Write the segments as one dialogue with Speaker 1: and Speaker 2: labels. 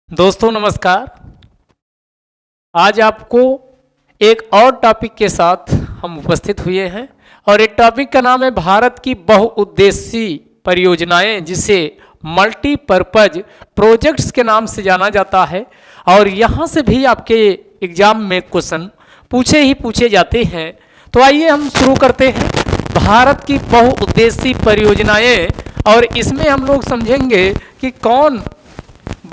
Speaker 1: दोस्तों नमस्कार। आज आपको एक और टॉपिक के साथ हम उपस्थित हुए हैं और एक टॉपिक का नाम है भारत की बहुउद्देशीय परियोजनाएं, जिसे मल्टीपर्पज प्रोजेक्ट्स के नाम से जाना जाता है। और यहाँ से भी आपके एग्जाम में क्वेश्चन पूछे जाते हैं। तो आइए हम शुरू करते हैं भारत की बहुउद्देशीय परियोजनाएं, और इसमें हम लोग समझेंगे कि कौन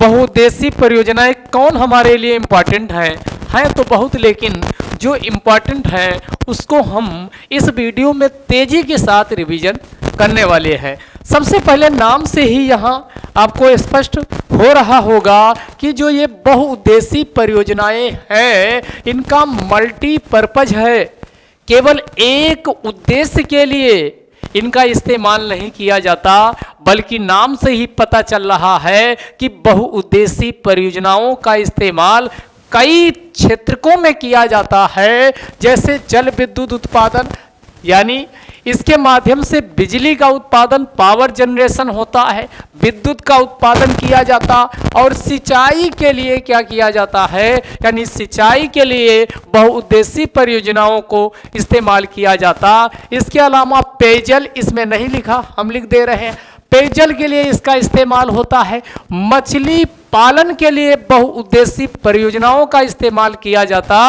Speaker 1: बहुउद्देशीय परियोजनाएं कौन हमारे लिए इम्पॉर्टेंट हैं तो बहुत, लेकिन जो इम्पॉर्टेंट है उसको हम इस वीडियो में तेजी के साथ रिवीजन करने वाले हैं। सबसे पहले नाम से ही यहाँ आपको स्पष्ट हो रहा होगा कि जो ये बहुउद्देशीय परियोजनाएं हैं इनका मल्टीपर्पज है। केवल एक उद्देश्य के लिए इनका इस्तेमाल नहीं किया जाता, बल्कि नाम से ही पता चल रहा है कि बहुउद्देशीय परियोजनाओं का इस्तेमाल कई क्षेत्रों में किया जाता है। जैसे जल विद्युत उत्पादन, यानी इसके माध्यम से बिजली का उत्पादन, पावर जनरेशन होता है, विद्युत का उत्पादन किया जाता। और सिंचाई के लिए क्या किया जाता है, यानी सिंचाई के लिए बहुउद्देशीय परियोजनाओं को इस्तेमाल किया जाता। इसके अलावा पेयजल, इसमें नहीं लिखा, हम लिख दे रहे हैं, पेयजल के लिए इसका इस्तेमाल होता है। मछली पालन के लिए बहुउद्देशीय परियोजनाओं का इस्तेमाल किया जाता,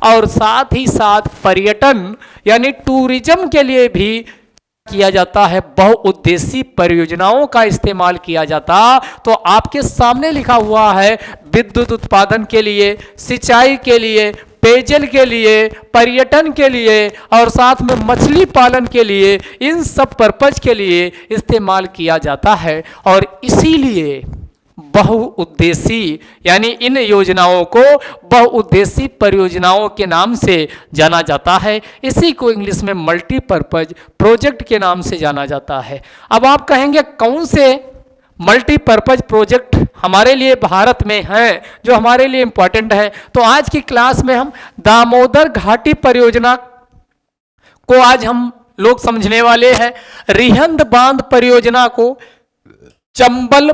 Speaker 1: और साथ ही साथ पर्यटन यानी टूरिज्म के लिए भी किया जाता है, बहुउद्देशीय परियोजनाओं का इस्तेमाल किया जाता। तो आपके सामने लिखा हुआ है विद्युत उत्पादन के लिए, सिंचाई के लिए, पेयजल के लिए, पर्यटन के लिए और साथ में मछली पालन के लिए, इन सब पर्पज के लिए इस्तेमाल किया जाता है। और इसीलिए बहुउद्देशीय यानी इन योजनाओं को बहुउद्देशीय परियोजनाओं के नाम से जाना जाता है। इसी को इंग्लिश में मल्टीपर्पज प्रोजेक्ट के नाम से जाना जाता है। अब आप कहेंगे कौन से मल्टीपर्पज प्रोजेक्ट हमारे लिए भारत में हैं जो हमारे लिए इंपॉर्टेंट है। तो आज की क्लास में हम दामोदर घाटी परियोजना को आज हम लोग समझने वाले हैं, रिहंद बांध परियोजना को, चंबल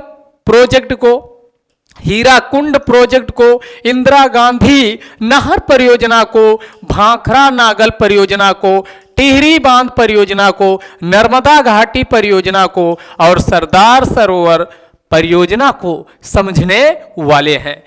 Speaker 1: प्रोजेक्ट को, हीराकुंड प्रोजेक्ट को, इंदिरा गांधी नहर परियोजना को, भाखड़ा नागल परियोजना को, टिहरी बांध परियोजना को, नर्मदा घाटी परियोजना को और सरदार सरोवर परियोजना को समझने वाले हैं।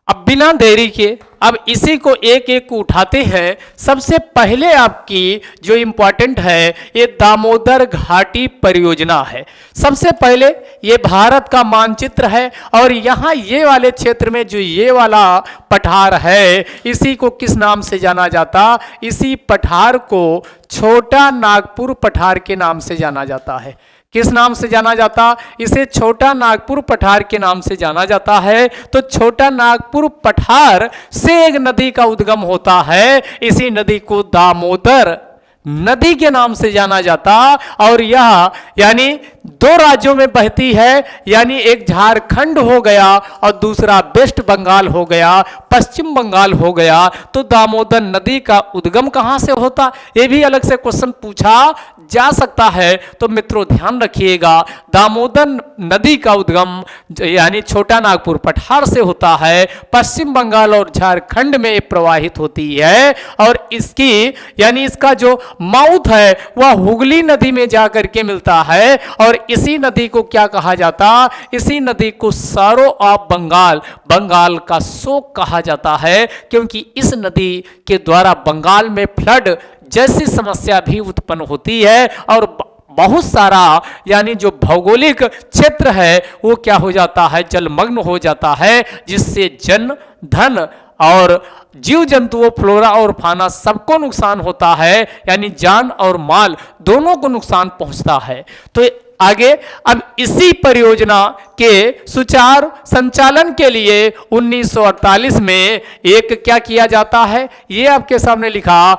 Speaker 1: अब बिना देरी के अब इसी को एक एक उठाते हैं। सबसे पहले आपकी जो इम्पोर्टेंट है ये दामोदर घाटी परियोजना है। सबसे पहले ये भारत का मानचित्र है, और यहाँ ये वाले क्षेत्र में जो ये वाला पठार है इसी को किस नाम से जाना जाता, इसी पठार को छोटा नागपुर पठार के नाम से जाना जाता है। किस नाम से जाना जाता, इसे छोटा नागपुर पठार के नाम से जाना जाता है। तो छोटा नागपुर पठार से एक नदी का उद्गम होता है, इसी नदी को दामोदर नदी के नाम से जाना जाता। और यह यानी दो राज्यों में बहती है, यानी एक झारखंड हो गया और दूसरा वेस्ट बंगाल हो गया, पश्चिम बंगाल हो गया। तो दामोदर नदी का उद्गम कहां से होता, यह भी अलग से क्वेश्चन पूछा जा सकता है। तो मित्रों ध्यान रखिएगा, दामोदर नदी का उद्गम यानी छोटा नागपुर पठार से होता है, पश्चिम बंगाल और झारखंड में प्रवाहित होती है। और इसकी यानी इसका जो माउथ है वह हुगली नदी में जाकर के मिलता है। और इसी नदी को क्या कहा जाता, इसी नदी को सरो ऑफ बंगाल, बंगाल का शोक कहा जाता है, क्योंकि इस नदी के द्वारा बंगाल में फ्लड जैसी समस्या भी उत्पन्न होती है और बहुत सारा यानी जो भौगोलिक क्षेत्र है वो क्या हो जाता है, जलमग्न हो जाता है, जिससे जन धन और जीव जंतुओं, फ्लोरा और फाना सबको नुकसान होता है, यानी जान और माल दोनों को नुकसान पहुंचता है। तो आगे अब इसी परियोजना के सुचारू संचालन के लिए 1948 में एक क्या किया जाता है, ये आपके सामने लिखा,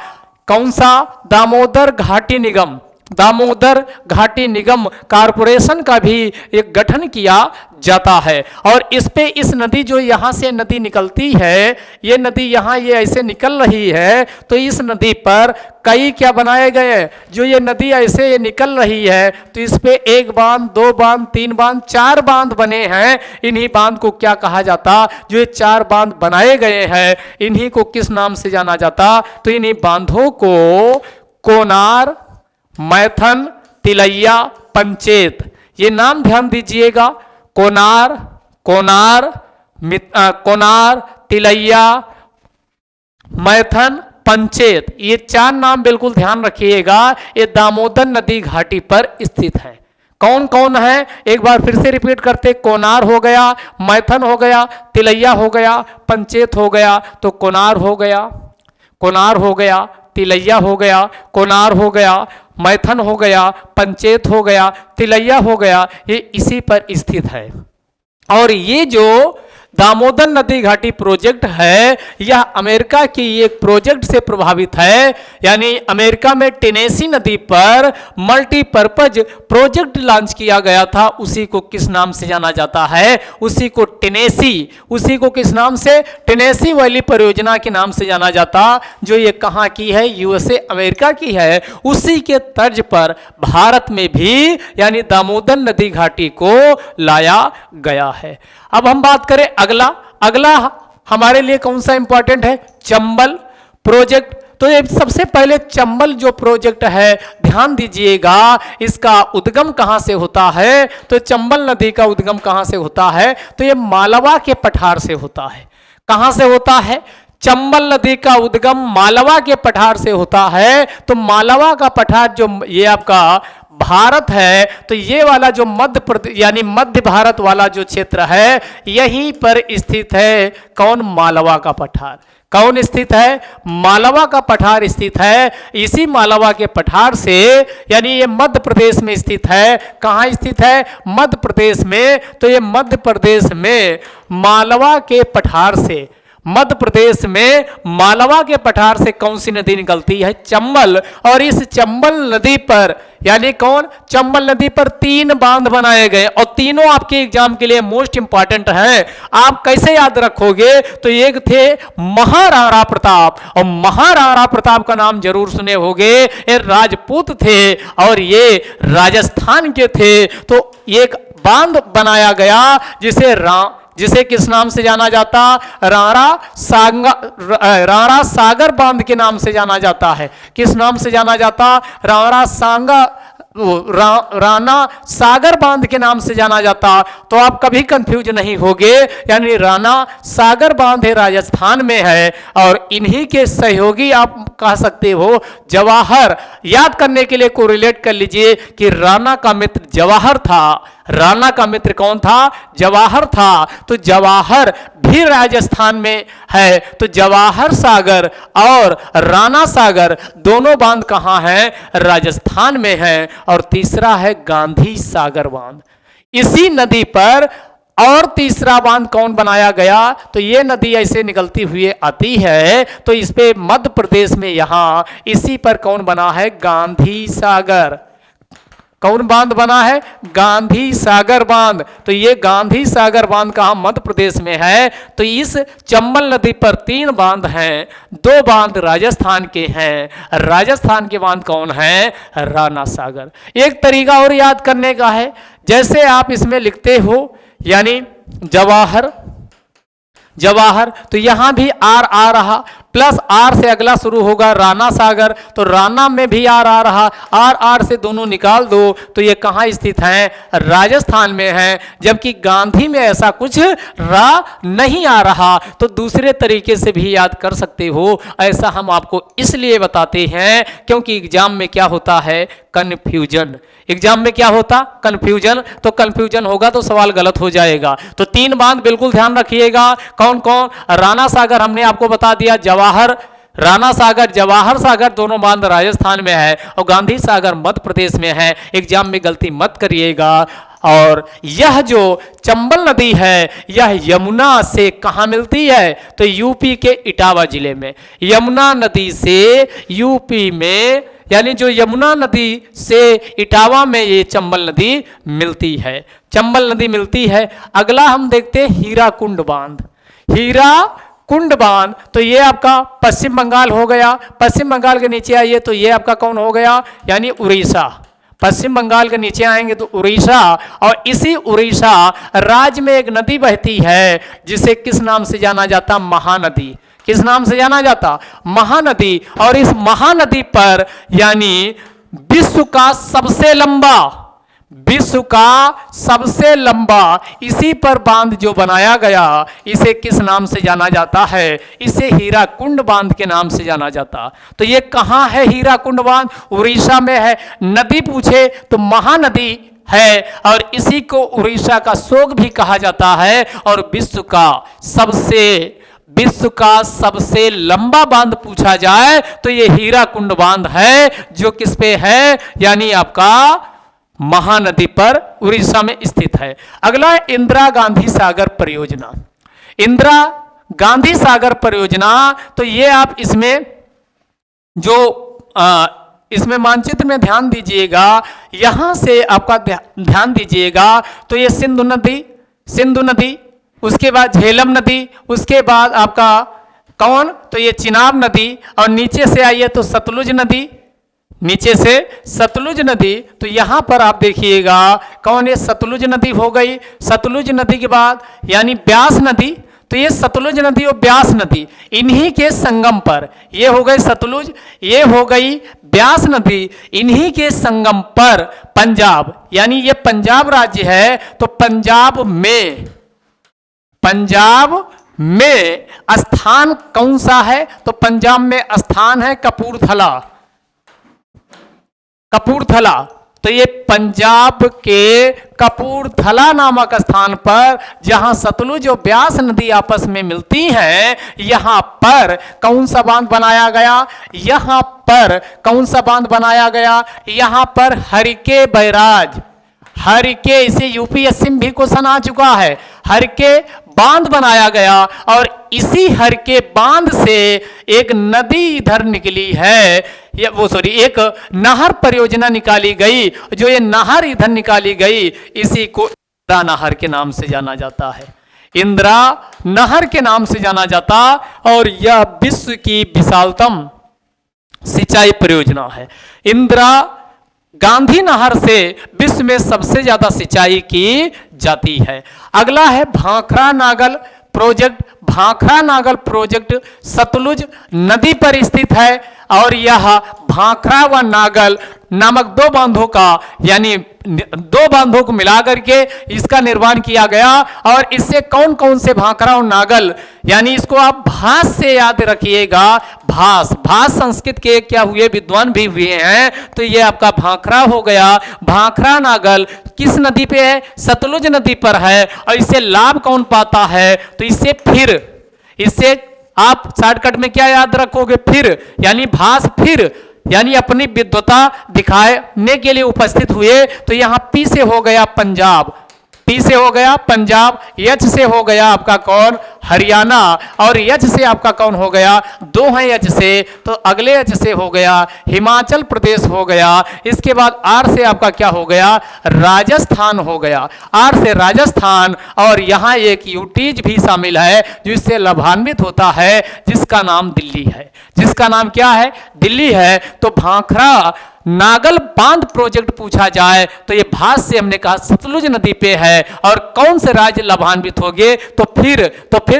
Speaker 1: कौन सा, दामोदर घाटी निगम, दामोदर घाटी निगम कारपोरेशन का भी एक गठन किया जाता है। और इस पे इस नदी जो यहाँ से नदी निकलती है, ये नदी यहाँ ये ऐसे निकल रही है, तो इस नदी पर कई क्या बनाए गए हैं, जो ये नदी ऐसे ये निकल रही है तो इस पे 1 बांध, 2 बांध, 3 बांध, 4 बांध बने हैं। इन्हीं बांध को क्या कहा जाता, जो ये 4 बांध बनाए गए हैं इन्हीं को किस नाम से जाना जाता, तो इन्हीं बांधों को कोनार, मैथन, तिलैया, पंचेत, ये नाम ध्यान दीजिएगा। कोनार, कोनार, कोनार, तिलैया, मैथन, पंचेत, ये 4 नाम बिल्कुल ध्यान रखिएगा। ये दामोदर नदी घाटी पर स्थित है। कौन कौन है, एक बार फिर से रिपीट करते, कोनार हो गया, मैथन हो गया, तिलैया हो गया, पंचेत हो गया। तो कोनार हो गया, कोनार हो गया, तिलैया हो गया, कोनार हो गया, मैथन हो गया, पंचेत हो गया, तिलैया हो गया, ये इसी पर स्थित है। और ये जो दामोदर नदी घाटी प्रोजेक्ट है, यह अमेरिका की एक प्रोजेक्ट से प्रभावित है। यानी अमेरिका में टेनेसी नदी पर मल्टीपर्पज प्रोजेक्ट लॉन्च किया गया था, उसी को किस नाम से जाना जाता है, उसी को टेनेसी, उसी को किस नाम से, टेनेसी वैली परियोजना के नाम से जाना जाता, जो ये कहाँ की है, यूएसए अमेरिका की है। उसी के तर्ज पर भारत में भी यानी दामोदर नदी घाटी को लाया गया है। अब हम बात करें अगला, अगला हमारे लिए कौन सा इंपॉर्टेंट है, चंबल प्रोजेक्ट। तो ये सबसे पहले चंबल जो प्रोजेक्ट है ध्यान दीजिएगा, इसका उद्गम कहां से होता है, तो चंबल नदी का उद्गम कहां से होता है, तो ये मालवा के पठार से होता है। कहां से होता है, चंबल नदी का उद्गम मालवा के पठार से होता है। तो मालवा का पठार जो ये आपका भारत है, तो ये वाला जो मध्य प्रदेश यानी मध्य भारत वाला जो क्षेत्र है यहीं पर स्थित है। कौन, मालवा का पठार। कौन स्थित है, मालवा का पठार स्थित है। इसी मालवा के पठार से यानी ये मध्य प्रदेश में स्थित है। कहाँ स्थित है, मध्य प्रदेश में। तो ये मध्य प्रदेश में मालवा के पठार से, मध्य प्रदेश में मालवा के पठार से कौन सी नदी निकलती है, चंबल। और इस चंबल नदी पर यानी कौन, चंबल नदी पर 3 बांध बनाए गए और तीनों आपके एग्जाम के लिए मोस्ट इंपॉर्टेंट हैं। आप कैसे याद रखोगे, तो एक थे महाराणा प्रताप, और महाराणा प्रताप का नाम जरूर सुने होंगे, ये राजपूत थे और ये राजस्थान के थे। तो एक बांध बनाया गया जिसे किस नाम से जाना जाता, राणा सागर बांध के नाम से जाना जाता है। किस नाम से जाना जाता, राणा सागर बांध के नाम से जाना जाता। तो आप कभी कंफ्यूज नहीं होगे, यानी राणा सागर बांध है राजस्थान में है। और इन्हीं के सहयोगी आप कह सकते हो जवाहर। याद करने के लिए कोरिलेट कर लीजिए कि राणा का मित्र जवाहर था। राणा का मित्र कौन था, जवाहर था। तो जवाहर भी राजस्थान में है। तो जवाहर सागर और राणा सागर दोनों बांध कहां हैं, राजस्थान में है। और तीसरा है गांधी सागर बांध, इसी नदी पर। और तीसरा बांध कौन बनाया गया, तो ये नदी ऐसे निकलती हुई आती है, तो इस पे मध्य प्रदेश में यहां इसी पर कौन बना है, गांधी सागर। कौन बांध बना है, गांधी सागर बांध। तो ये गांधी सागर बांध कहां, मध्य प्रदेश में है। तो इस चंबल नदी पर 3 बांध हैं, 2 बांध राजस्थान के हैं। राजस्थान के बांध कौन है, राणा सागर। एक तरीका और याद करने का है, जैसे आप इसमें लिखते हो यानी जवाहर, जवाहर, तो यहां भी आर आ रहा, प्लस आर से अगला शुरू होगा राणा सागर। तो राणा में भी आर आ रहा, आर आर से दोनों निकाल दो तो ये कहाँ स्थित है, राजस्थान में है। जबकि गांधी में ऐसा कुछ रा नहीं आ रहा। तो दूसरे तरीके से भी याद कर सकते हो। ऐसा हम आपको इसलिए बताते हैं क्योंकि एग्जाम में क्या होता है, कंफ्यूजन। एग्जाम में क्या होता, कंफ्यूजन। तो कंफ्यूजन होगा तो सवाल गलत हो जाएगा। तो 3 बांध बिल्कुल ध्यान रखिएगा। कौन कौन, राणा सागर हमने आपको बता दिया, जवाहर, राणा सागर, जवाहर सागर दोनों बांध राजस्थान में है और गांधी सागर मध्य प्रदेश में है। एग्जाम में गलती मत करिएगा। और यह जो चंबल नदी है यह यमुना से कहाँ मिलती है? तो यूपी के इटावा जिले में। यमुना नदी से यूपी में, यानी जो यमुना नदी से इटावा में ये चंबल नदी मिलती है, चंबल नदी मिलती है। अगला हम देखते हैं हीराकुंड बांध। हीराकुंड बांध, तो ये आपका पश्चिम बंगाल हो गया। पश्चिम बंगाल के नीचे आइए तो ये आपका कौन हो गया? यानी उड़ीसा। पश्चिम बंगाल के नीचे आएंगे तो उड़ीसा, और इसी उड़ीसा राज्य में एक नदी बहती है जिसे किस नाम से जाना जाता? महानदी। किस नाम से जाना जाता? महानदी। और इस महानदी पर यानी विश्व का सबसे लंबा इसी पर बांध जो बनाया गया, इसे किस नाम से जाना जाता है? इसे हीराकुंड बांध के नाम से जाना जाता। तो ये कहाँ है हीराकुंड बांध? उड़ीसा में है। नदी पूछे तो महानदी है, और इसी को उड़ीसा का शोक भी कहा जाता है। और विश्व का सबसे लंबा बांध पूछा जाए तो ये हीराकुंड बांध है, जो किस पे है? यानी आपका महानदी पर उड़ीसा में स्थित है। अगला इंदिरा गांधी सागर परियोजना। इंदिरा गांधी सागर परियोजना, तो ये आप इसमें जो इसमें मानचित्र में ध्यान दीजिएगा, यहां से आपका ध्यान दीजिएगा तो ये सिंधु नदी, उसके बाद झेलम नदी, उसके बाद आपका कौन? तो ये चिनाब नदी, और नीचे से आइए तो सतलुज नदी, नीचे से सतलुज नदी। तो यहां पर आप देखिएगा कौन? ये सतलुज नदी हो गई। सतलुज नदी के बाद यानी ब्यास नदी, तो ये सतलुज नदी और ब्यास नदी इन्हीं के संगम पर, ये हो गई सतलुज, ये हो गई ब्यास नदी, इन्हीं के संगम पर पंजाब, यानी ये पंजाब राज्य है। तो पंजाब में स्थान कौन सा है? तो पंजाब में स्थान है कपूरथला। तो ये पंजाब के कपूरथला नामक स्थान पर, जहां सतलुज और ब्यास नदी आपस में मिलती हैं, यहां पर कौन सा बांध बनाया गया? यहां पर कौन सा बांध बनाया गया? यहां पर हरिके बैराज, हरिके, इसे यूपीएससी में भी क्वेश्चन आ चुका है। हरिके बांध बनाया गया, और इसी हरिके बांध से एक नदी इधर निकली है, एक नहर परियोजना निकाली गई। जो ये नहर इधर निकाली गई, इसी को इंदिरा नहर के नाम से जाना जाता है। इंदिरा नहर के नाम से जाना जाता, और यह विश्व की विशालतम सिंचाई परियोजना है। इंदिरा गांधी नहर से विश्व में सबसे ज्यादा सिंचाई की जाती है। अगला है भाखड़ा नागल प्रोजेक्ट। भाखड़ा नागल प्रोजेक्ट सतलुज नदी पर स्थित है, और यह भाखड़ा व नागल नामक दो बांधों का, यानी दो बांधों को मिलाकर के इसका निर्माण किया गया। और इससे कौन कौन से भाखड़ा और नागल, यानी इसको आप भास से याद रखिएगा। भास संस्कृत के क्या हुए? विद्वान भी हुए हैं। तो ये आपका भाखड़ा हो गया। भाखड़ा नागल किस नदी पे है? सतलुज नदी पर है। और इससे लाभ कौन पाता है? तो इससे आप शॉर्टकट में क्या याद रखोगे? यानी भास यानी अपनी विद्वता दिखाने के लिए उपस्थित हुए। तो यहां पी से हो गया पंजाब, यच से हो गया आपका कौन? हरियाणा, और यच से आपका कौन हो गया? दो हैं यच से, तो अगले यच से हो गया हिमाचल प्रदेश हो गया। इसके बाद आर से आपका क्या हो गया? राजस्थान हो गया। आर से राजस्थान, और यहां एक यूटीज भी शामिल है जो इससे लाभान्वित होता है, जिसका नाम दिल्ली है। जिसका नाम क्या है? दिल्ली है। तो भाखड़ा नागल बांध प्रोजेक्ट पूछा जाए तो ये भास से हमने कहा सतलुज नदी पे है। और कौन से राज्य लाभान्वित होंगे? तो फिर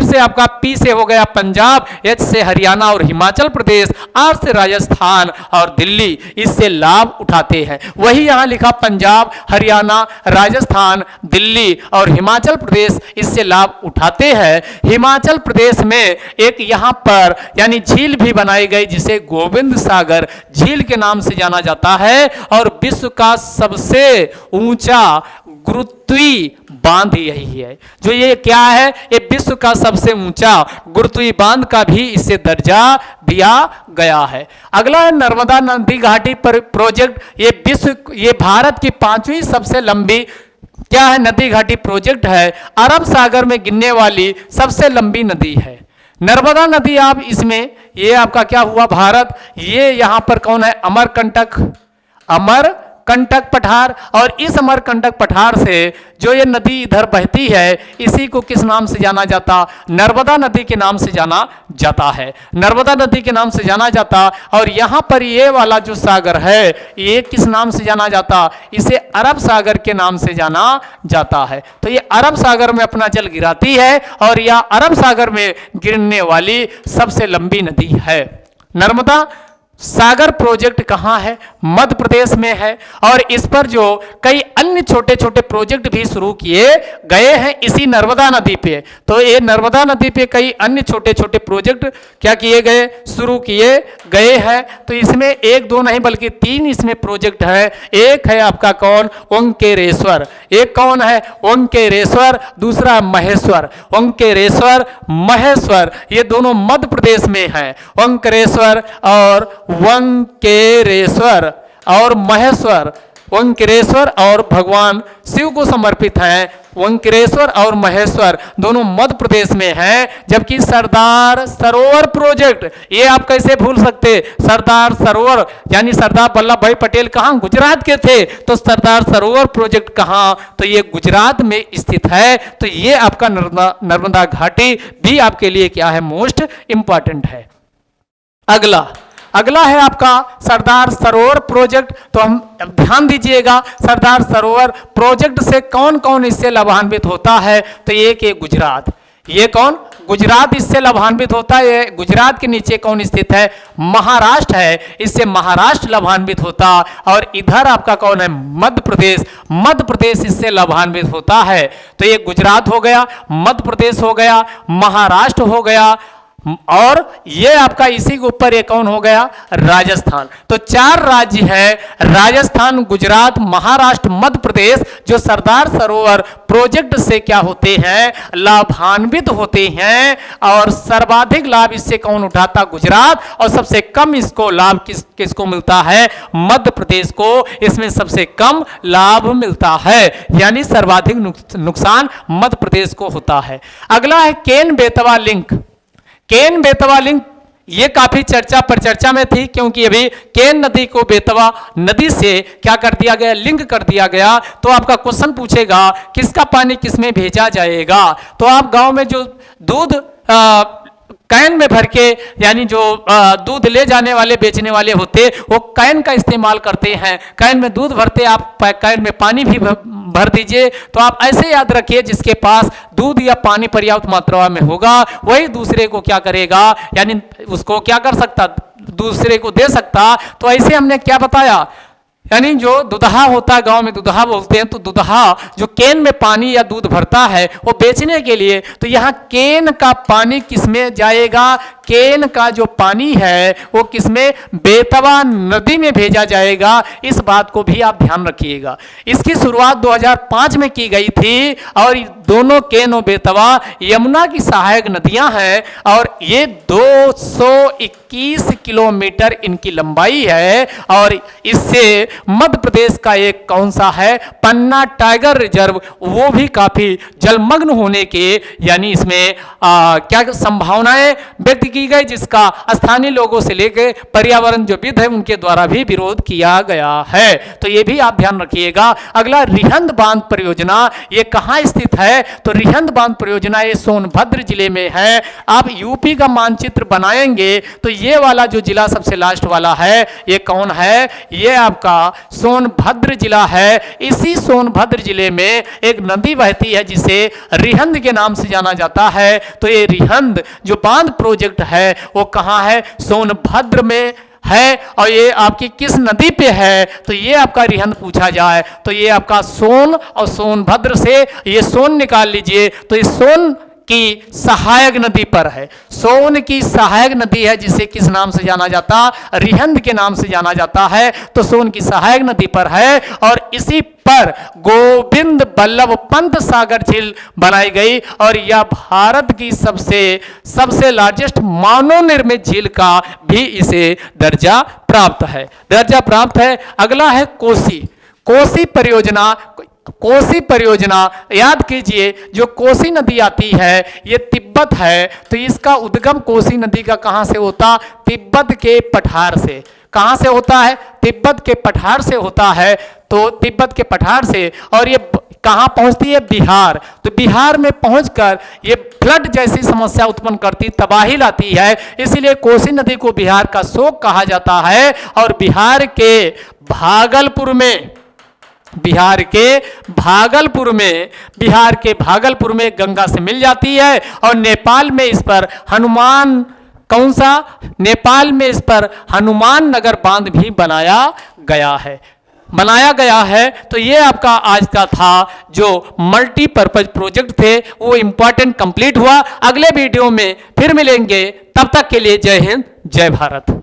Speaker 1: से आपका पी से हो गया पंजाब, एच से हरियाणा और हिमाचल प्रदेश, आर से राजस्थान और दिल्ली इससे लाभ उठाते हैं। वही यहां लिखा पंजाब, हरियाणा, राजस्थान, दिल्ली और हिमाचल प्रदेश इससे लाभ उठाते हैं। हिमाचल प्रदेश में एक यहां पर यानी झील भी बनाई गई जिसे गोविंद सागर झील के नाम से जाना जाता है। और विश्व का सबसे ऊंचा गुरुत्वीय बांध यही है। जो ये क्या है? ये विश्व का सबसे ऊंचा गुरुत्वीय बांध का भी इससे दर्जा दिया गया है। अगला है नर्मदा नदी घाटी पर प्रोजेक्ट। ये भारत की 5वीं सबसे लंबी क्या है? नदी घाटी प्रोजेक्ट है, अरब सागर में गिरने वाली सबसे लंबी नदी है नर्मदा नदी। आप इसमें ये आपका क्या हुआ? भारत, ये यहां पर कौन है? अमरकंटक, अमरकंटक पठार। और इस अमरकंटक पठार से जो ये नदी इधर बहती है, इसी को किस नाम से जाना जाता? नर्मदा नदी के नाम से जाना जाता है, नर्मदा नदी के नाम से जाना जाता। और यहां पर ये वाला जो सागर है, ये किस नाम से जाना जाता? इसे अरब सागर के नाम से जाना जाता है। तो ये अरब सागर में अपना जल गिराती है और यह अरब सागर में गिरने वाली सबसे लंबी नदी है। नर्मदा सागर प्रोजेक्ट कहाँ है? मध्य प्रदेश में है। और इस पर जो कई अन्य छोटे छोटे प्रोजेक्ट भी शुरू किए गए हैं इसी नर्मदा नदी पे। तो ये नर्मदा नदी पे कई अन्य छोटे छोटे प्रोजेक्ट क्या किए गए? शुरू किए गए हैं। तो इसमें एक दो नहीं बल्कि 3 इसमें प्रोजेक्ट है। एक है आपका कौन? ओंकारेश्वर। एक कौन है? ओंकारेश्वर। दूसरा महेश्वर। ओंकारेश्वर, महेश्वर, ये दोनों मध्य प्रदेश में है। ओंकारेश्वर और ओंकारेश्वर और महेश्वर, ओंकारेश्वर और भगवान शिव को समर्पित हैं। ओंकारेश्वर और महेश्वर दोनों मध्य प्रदेश में हैं। जबकि सरदार सरोवर प्रोजेक्ट, ये आप कैसे भूल सकते? सरदार सरोवर यानी सरदार वल्लभ भाई पटेल कहाँ? गुजरात के थे। तो सरदार सरोवर प्रोजेक्ट कहाँ? तो ये गुजरात में स्थित है। तो ये आपका नर्मदा घाटी भी आपके लिए क्या है? मोस्ट इंपॉर्टेंट है। अगला है आपका सरदार सरोवर प्रोजेक्ट। तो हम ध्यान दीजिएगा, सरदार सरोवर प्रोजेक्ट से कौन कौन इससे लाभान्वित होता है? तो एक है गुजरात। ये कौन? गुजरात इससे लाभान्वित होता है। गुजरात के नीचे कौन स्थित है? महाराष्ट्र है, इससे महाराष्ट्र लाभान्वित होता। और इधर आपका कौन है? मध्य प्रदेश। मध्य प्रदेश इससे लाभान्वित होता है। तो ये गुजरात हो गया, मध्य प्रदेश हो गया, महाराष्ट्र हो गया और ये आपका इसी के ऊपर ये कौन हो गया? राजस्थान। तो 4 राज्य है, राजस्थान, गुजरात, महाराष्ट्र, मध्य प्रदेश, जो सरदार सरोवर प्रोजेक्ट से क्या होते हैं? लाभान्वित होते हैं। और सर्वाधिक लाभ इससे कौन उठाता? गुजरात। और सबसे कम इसको लाभ किसको मिलता है? मध्य प्रदेश को इसमें सबसे कम लाभ मिलता है, यानी सर्वाधिक नुकसान मध्य प्रदेश को होता है। अगला है केन बेतवा लिंक। केन बेतवा लिंक ये काफी चर्चा में थी, क्योंकि अभी केन नदी को बेतवा नदी से क्या कर दिया गया? लिंक कर दिया गया। तो आपका क्वेश्चन पूछेगा किसका पानी किसमें भेजा जाएगा? तो आप गांव में जो दूध कैन में भर के, यानी जो दूध ले जाने वाले बेचने वाले होते, वो कैन का इस्तेमाल करते हैं। कैन में दूध भरते, आप कैन में पानी भी भर दीजिए। तो आप ऐसे याद रखिए, जिसके पास दूध या पानी पर्याप्त मात्रा में होगा वही दूसरे को क्या करेगा? यानी उसको क्या कर सकता? दूसरे को दे सकता। तो ऐसे हमने क्या बताया? यानी जो दुधहा होता है, गांव में दुधहा बोलते हैं, तो दुधहा जो केन में पानी या दूध भरता है वो बेचने के लिए, तो यहाँ केन का पानी किसमें जाएगा? केन का जो पानी है वो किसमें? बेतवा नदी में भेजा जाएगा। इस बात को भी आप ध्यान रखिएगा। इसकी शुरुआत 2005 में की गई थी और दोनों केन और बेतवा यमुना की सहायक नदियां हैं और ये 221 किलोमीटर इनकी लंबाई है। और इससे मध्य प्रदेश का एक कौन सा है? पन्ना टाइगर रिजर्व, वो भी काफी जलमग्न होने के, यानी इसमें क्या संभावनाएं व्यक्त की गई, जिसका स्थानीय लोगों से लेकर पर्यावरण जो विद है उनके द्वारा भी विरोध किया गया है। तो ये भी आप ध्यान रखिएगा। अगला रिहंद बांध परियोजना, ये कहां स्थित है? तो रिहंद बांध परियोजना ये सोनभद्र जिले में है। आप यूपी का मानचित्र बनाएंगे तो ये वाला जो जिला सबसे लास्ट वाला है, ये कौन है? ये आपका सोनभद्र जिला है। इसी सोनभद्र जिले में एक नदी बहती है जिसे रिहंद के नाम से जाना जाता है। तो ये रिहंद जो बांध प्रोजेक्ट है वो कहां है? सोनभद्र में है। और ये आपकी किस नदी पे है? तो ये आपका रिहंद पूछा जाए तो ये आपका सोन और सोनभद्र से ये सोन निकाल लीजिए। तो ये सोन की सहायक नदी पर है। सोन की सहायक नदी है जिसे किस नाम से जाना जाता? रिहंद के नाम से जाना जाता है। तो सोन की सहायक नदी पर है और इसी पर गोविंद बल्लभ पंत सागर झील बनाई गई और यह भारत की सबसे लार्जेस्ट मानव निर्मित झील का भी इसे दर्जा प्राप्त है। अगला है कोसी परियोजना। कोसी परियोजना याद कीजिए, जो कोसी नदी आती है ये तिब्बत है, तो इसका उद्गम कोसी नदी का कहां से होता? तिब्बत के पठार से। कहां से होता है? तिब्बत के पठार से होता है। तो तिब्बत के पठार से, और ये कहां पहुंचती है? बिहार। तो बिहार में पहुंचकर ये फ्लड जैसी समस्या उत्पन्न करती, तबाही लाती है। इसीलिए कोसी नदी को बिहार का शोक कहा जाता है। और बिहार के भागलपुर में गंगा से मिल जाती है। और नेपाल में इस पर हनुमान, कौन सा? नेपाल में इस पर हनुमान नगर बांध भी बनाया गया है। तो ये आपका आज का था जो मल्टीपर्पज प्रोजेक्ट थे, वो इंपॉर्टेंट कंप्लीट हुआ। अगले वीडियो में फिर मिलेंगे, तब तक के लिए जय हिंद, जय भारत।